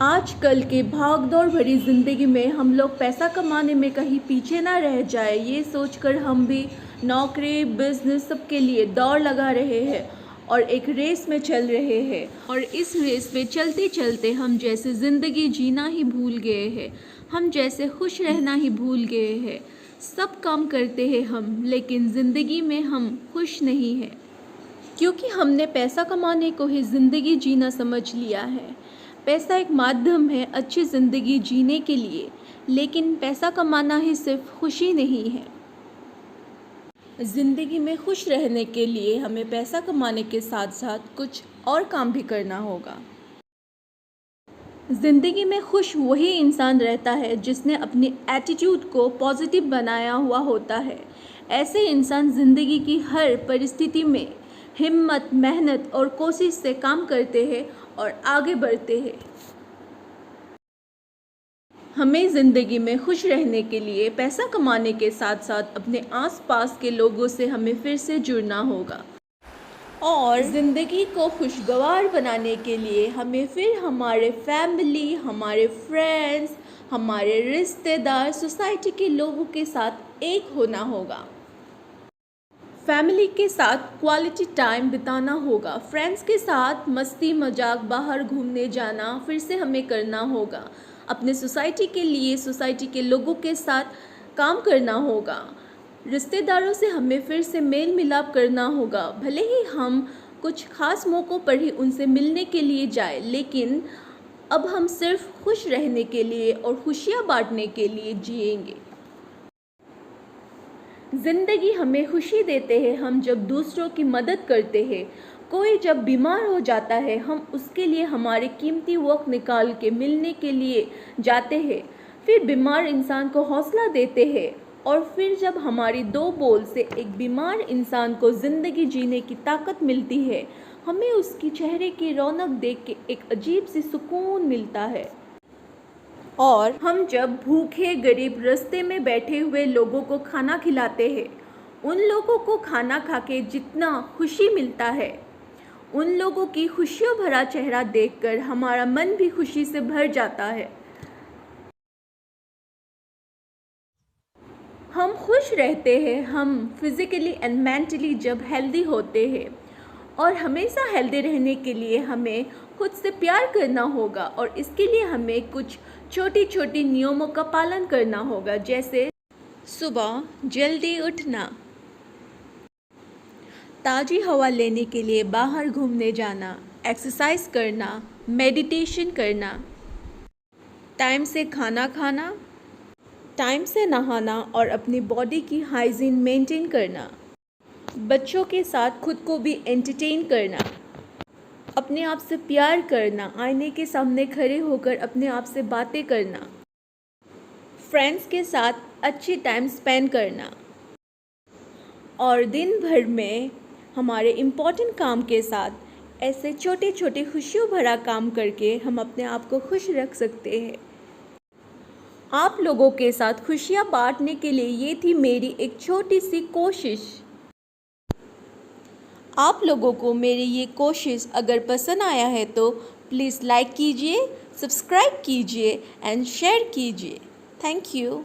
आजकल के भागदौड़ भरी ज़िंदगी में हम लोग पैसा कमाने में कहीं पीछे ना रह जाए, ये सोचकर हम भी नौकरी बिजनेस सबके लिए दौड़ लगा रहे हैं और एक रेस में चल रहे हैं। और इस रेस में चलते चलते हम जैसे ज़िंदगी जीना ही भूल गए हैं, हम जैसे खुश रहना ही भूल गए हैं। सब काम करते हैं हम, लेकिन ज़िंदगी में हम खुश नहीं हैं, क्योंकि हमने पैसा कमाने को ही ज़िंदगी जीना समझ लिया है। पैसा एक माध्यम है अच्छी ज़िंदगी जीने के लिए, लेकिन पैसा कमाना ही सिर्फ खुशी नहीं है। ज़िंदगी में खुश रहने के लिए हमें पैसा कमाने के साथ साथ कुछ और काम भी करना होगा। ज़िंदगी में खुश वही इंसान रहता है जिसने अपनी एटीट्यूड को पॉजिटिव बनाया हुआ होता है। ऐसे इंसान ज़िंदगी की हर परिस्थिति में हिम्मत, मेहनत और कोशिश से काम करते हैं और आगे बढ़ते हैं। हमें ज़िंदगी में खुश रहने के लिए पैसा कमाने के साथ साथ अपने आसपास के लोगों से हमें फिर से जुड़ना होगा, और ज़िंदगी को खुशगवार बनाने के लिए हमें फिर हमारे फैमिली, हमारे फ्रेंड्स, हमारे रिश्तेदार, सोसाइटी के लोगों के साथ एक होना होगा। फैमिली के साथ क्वालिटी टाइम बिताना होगा, फ्रेंड्स के साथ मस्ती मजाक, बाहर घूमने जाना फिर से हमें करना होगा। अपने सोसाइटी के लिए सोसाइटी के लोगों के साथ काम करना होगा। रिश्तेदारों से हमें फिर से मेल मिलाप करना होगा। भले ही हम कुछ खास मौक़ों पर ही उनसे मिलने के लिए जाए, लेकिन अब हम सिर्फ खुश रहने के लिए और खुशियाँ बांटने के लिए जिएंगे। ज़िंदगी हमें खुशी देते हैं हम जब दूसरों की मदद करते हैं। कोई जब बीमार हो जाता है, हम उसके लिए हमारे कीमती वक्त निकाल के मिलने के लिए जाते हैं, फिर बीमार इंसान को हौसला देते हैं, और फिर जब हमारी दो बोल से एक बीमार इंसान को ज़िंदगी जीने की ताकत मिलती है, हमें उसकी चेहरे की रौनक देख के एक अजीब सी सुकून मिलता है। और हम जब भूखे गरीब रास्ते में बैठे हुए लोगों को खाना खिलाते हैं, उन लोगों को खाना खा के जितना खुशी मिलता है, उन लोगों की खुशियों भरा चेहरा देखकर हमारा मन भी खुशी से भर जाता है। हम खुश रहते हैं हम फिज़िकली एंड मेंटली जब हेल्दी होते हैं, और हमेशा हेल्दी रहने के लिए हमें खुद से प्यार करना होगा, और इसके लिए हमें कुछ छोटी छोटी नियमों का पालन करना होगा, जैसे सुबह जल्दी उठना, ताज़ी हवा लेने के लिए बाहर घूमने जाना, एक्सरसाइज करना, मेडिटेशन करना, टाइम से खाना खाना, टाइम से नहाना और अपनी बॉडी की हाइजीन मेंटेन करना, बच्चों के साथ खुद को भी एंटरटेन करना, अपने आप से प्यार करना, आईने के सामने खड़े होकर अपने आप से बातें करना, फ्रेंड्स के साथ अच्छी टाइम स्पेंड करना, और दिन भर में हमारे इम्पोर्टेंट काम के साथ ऐसे छोटे छोटे खुशियों भरा काम करके हम अपने आप को खुश रख सकते हैं। आप लोगों के साथ खुशियाँ बांटने के लिए ये थी मेरी एक छोटी सी कोशिश। आप लोगों को मेरी ये कोशिश अगर पसंद आया है तो प्लीज़ लाइक कीजिए, सब्सक्राइब कीजिए एंड शेयर कीजिए। Thank you.